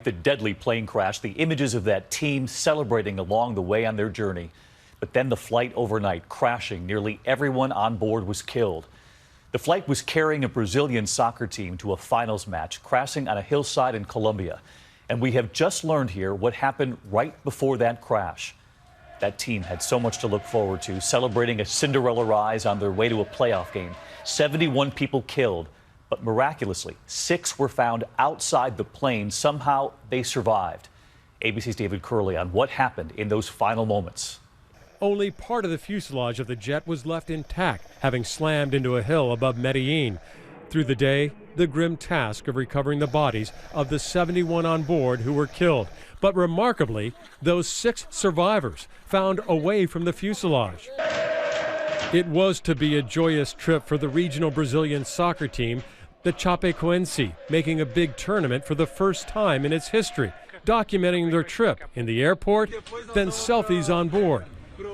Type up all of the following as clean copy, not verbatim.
The deadly plane crash, the images of that team celebrating along the way on their journey. But then the flight overnight crashing. Nearly everyone on board was killed. The flight was carrying a Brazilian soccer team to a finals match, crashing on a hillside in Colombia. And we have just learned here what happened right before that crash. That team had so much to look forward to, celebrating a Cinderella rise on their way to a playoff game. 71 people killed. But miraculously, 6 were found outside the plane. Somehow they survived. ABC's David Curley on what happened in those final moments. Only part of the fuselage of the jet was left intact, having slammed into a hill above Medellin. Through the day, the grim task of recovering the bodies of the 71 on board who were killed. But remarkably, those 6 survivors found away from the fuselage. It was to be a joyous trip for the regional Brazilian soccer team, the Chapecoense, making a big tournament for the first time in its history, documenting their trip in the airport, then selfies on board.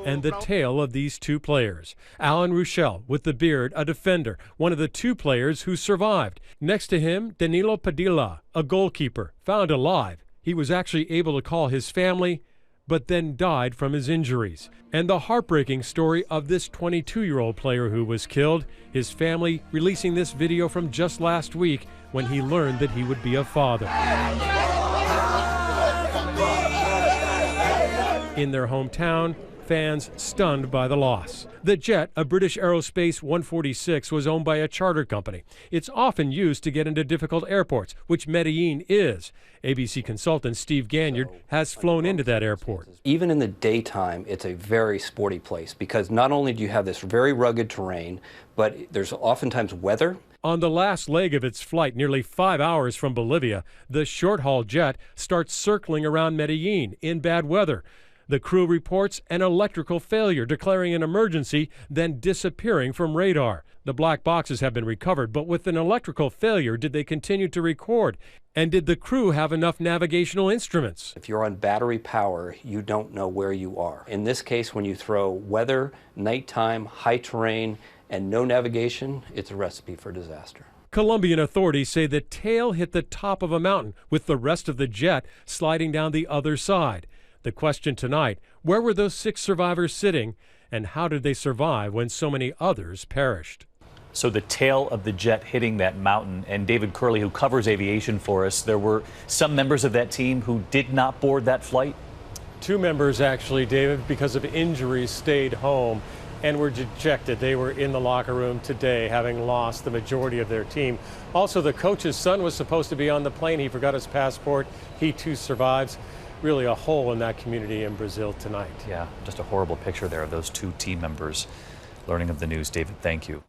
And the tale of these 2 players. Alan Ruschel, with the beard, a defender, one of the 2 players who survived. Next to him, Danilo Padilla, a goalkeeper, found alive. He was actually able to call his family, but then died from his injuries. And the heartbreaking story of this 22-year-old player who was killed, his family releasing this video from just last week when he learned that he would be a father. In their hometown, fans stunned by the loss. The jet, a British Aerospace 146, was owned by a charter company. It's often used to get into difficult airports, which Medellin is. ABC consultant Steve Ganyard has flown into that airport. Even in the daytime, it's a very sporty place because not only do you have this very rugged terrain, but there's oftentimes weather. On the last leg of its flight, nearly 5 hours from Bolivia, the short-haul jet starts circling around Medellin in bad weather. The crew reports an electrical failure, declaring an emergency, then disappearing from radar. The black boxes have been recovered, but with an electrical failure, did they continue to record? And did the crew have enough navigational instruments? If you're on battery power, you don't know where you are. In this case, when you throw weather, nighttime, high terrain, and no navigation, it's a recipe for disaster. Colombian authorities say the tail hit the top of a mountain, with the rest of the jet sliding down the other side. The question tonight, where were those 6 survivors sitting, and how did they survive when so many others perished? So the tail of the jet hitting that mountain, and David Curley, who covers aviation for us, there were some members of that team who did not board that flight? 2 members, actually, David, because of injuries, stayed home and were dejected. They were in the locker room today, having lost the majority of their team. Also, the coach's son was supposed to be on the plane. He forgot his passport. He, too, survives. Really a hole in that community in Brazil tonight. Yeah, just a horrible picture there of those 2 team members learning of the news. David, thank you.